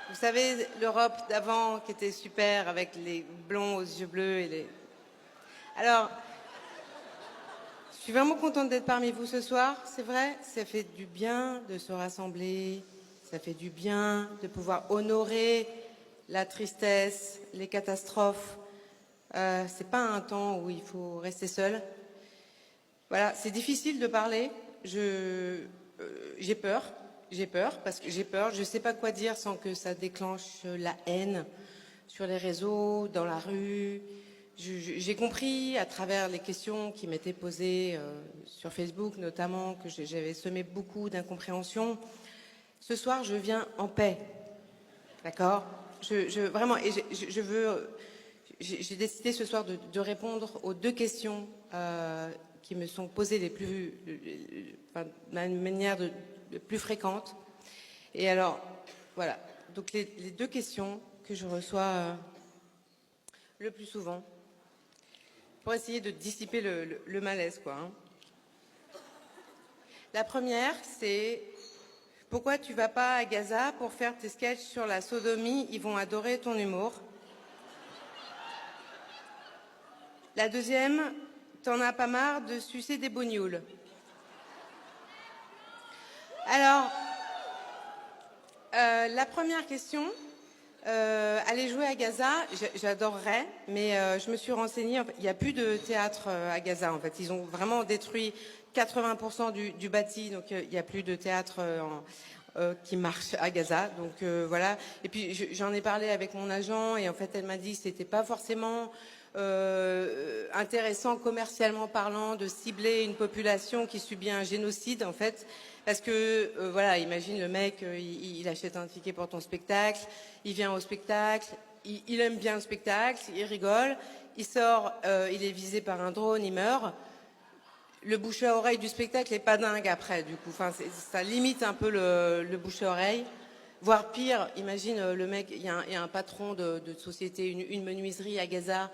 Vous savez, l'Europe d'avant qui était super avec les blonds aux yeux bleus et les... Alors, je suis vraiment contente d'être parmi vous ce soir, c'est vrai. Ça fait du bien de se rassembler, ça fait du bien de pouvoir honorer la tristesse, les catastrophes. C'est pas un temps où il faut rester seul. Voilà, c'est difficile de parler. J'ai peur parce que j'ai peur. Je sais pas quoi dire sans que ça déclenche la haine sur les réseaux, dans la rue. J'ai compris à travers les questions qui m'étaient posées sur Facebook notamment que j'avais semé beaucoup d'incompréhension. Ce soir, je viens en paix, d'accord. Vraiment, et je veux. J'ai décidé ce soir de répondre aux deux questions qui me sont posées enfin, de la manière de plus fréquente. Et alors, voilà. Donc les deux questions que je reçois le plus souvent, pour essayer de dissiper le malaise, quoi. Hein. La première, c'est pourquoi tu vas pas à Gaza pour faire tes sketchs sur la sodomie, ils vont adorer ton humour. La deuxième, t'en as pas marre de sucer des bougnoules. Alors, la première question, aller jouer à Gaza, j'adorerais, mais je me suis renseignée, il n'y a plus de théâtre à Gaza en fait. Ils ont vraiment détruit 80% du bâti, donc il n'y a plus de théâtre qui marche à Gaza. Donc voilà. Et puis j'en ai parlé avec mon agent et en fait elle m'a dit que c'était pas forcément intéressant commercialement parlant de cibler une population qui subit un génocide en fait. Parce que, voilà, imagine le mec, il achète un ticket pour ton spectacle, il vient au spectacle, il aime bien le spectacle, il rigole, il sort, il est visé par un drone, il meurt. Le bouche à oreille du spectacle est pas dingue après, du coup. Enfin, ça limite un peu le bouche à oreille. Voire pire, imagine le mec, il y a un patron de société, une menuiserie à Gaza,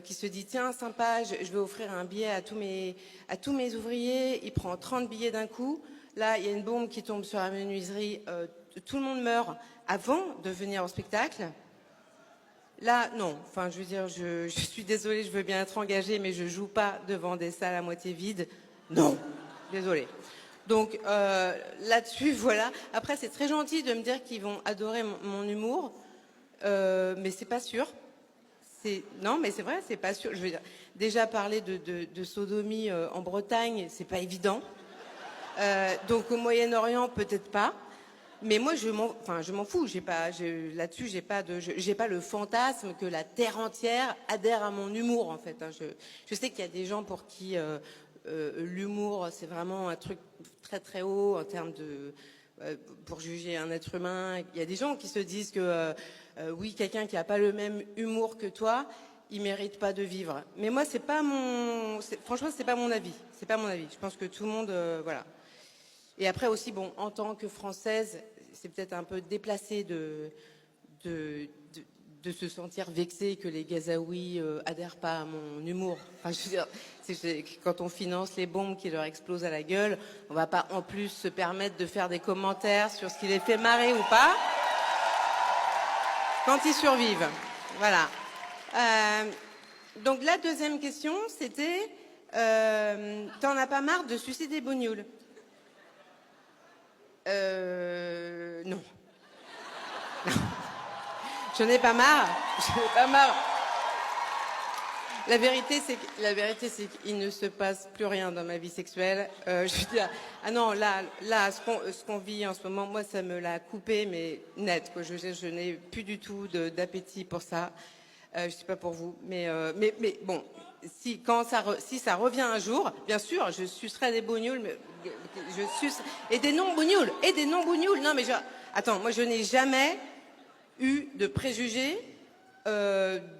qui se dit tiens sympa, je vais offrir un billet à tous mes ouvriers, il prend 30 billets d'un coup. Là, il y a une bombe qui tombe sur la menuiserie, tout le monde meurt avant de venir au spectacle. Là, non. Enfin, je veux dire, je suis désolée, je veux bien être engagée, mais je joue pas devant des salles à moitié vides. Non. Désolée. Donc, là-dessus, voilà. Après, c'est très gentil de me dire qu'ils vont adorer mon humour, mais c'est pas sûr. Non, mais c'est vrai, c'est pas sûr. Je veux dire, déjà parler de sodomie en Bretagne, c'est pas évident. Donc au Moyen-Orient peut-être pas, mais moi je m'en fous. Là-dessus j'ai pas le fantasme que la terre entière adhère à mon humour en fait. Hein. Je sais qu'il y a des gens pour qui l'humour c'est vraiment un truc très très haut en termes de pour juger un être humain. Il y a des gens qui se disent que oui, quelqu'un qui a pas le même humour que toi, il mérite pas de vivre. Mais moi franchement c'est pas mon avis. C'est pas mon avis. Je pense que tout le monde voilà. Et après aussi, bon, en tant que Française, c'est peut-être un peu déplacé de se sentir vexée que les Gazaouis adhèrent pas à mon humour. Enfin, je veux dire, quand on finance les bombes qui leur explosent à la gueule, on va pas en plus se permettre de faire des commentaires sur ce qui les fait marrer ou pas quand ils survivent. Voilà. Donc la deuxième question, c'était t'en as pas marre de sucer des bougnoules? Non. Non. Je n'ai pas marre. Je n'ai pas marre. La vérité, c'est qu'il ne se passe plus rien dans ma vie sexuelle. Je veux dire, ah non, là, ce qu'on vit en ce moment, moi, ça me l'a coupé, mais net, quoi. Je n'ai plus du tout d'appétit pour ça. Je sais pas pour vous, mais bon, si ça revient un jour, bien sûr, je sucerai des bougnoules, mais je suce et des non bougnoules. Non, mais attends, moi, je n'ai jamais eu de préjugés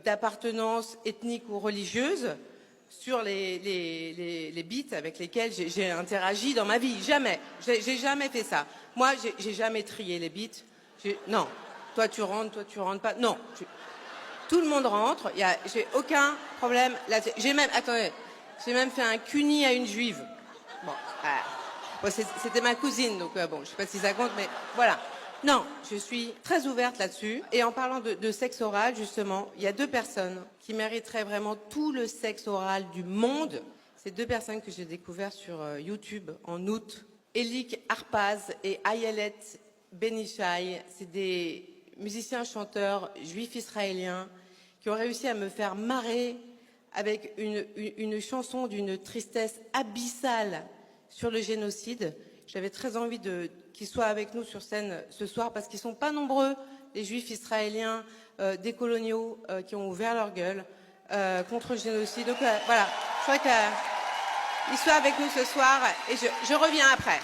d'appartenance ethnique ou religieuse sur les bites avec lesquelles j'ai interagi dans ma vie. Jamais. J'ai jamais fait ça. Moi, j'ai jamais trié les bites. Non. Toi, tu rentres pas. Non. Tout le monde rentre. J'ai aucun problème. J'ai même fait un cuni à une juive. Bon, c'était ma cousine, donc bon, je sais pas si ça compte, mais voilà. Non, je suis très ouverte là-dessus. Et en parlant de sexe oral, justement, il y a 2 personnes qui mériteraient vraiment tout le sexe oral du monde. C'est 2 personnes que j'ai découvertes sur YouTube en août. Elik Harpaz et Ayelet Benichai. C'est des musiciens-chanteurs juifs israéliens qui ont réussi à me faire marrer avec une chanson d'une tristesse abyssale sur le génocide. J'avais très envie qu'ils soient avec nous sur scène ce soir parce qu'ils ne sont pas nombreux, les juifs israéliens décoloniaux qui ont ouvert leur gueule contre le génocide. Donc voilà, je crois qu'ils soient avec nous ce soir et je reviens après.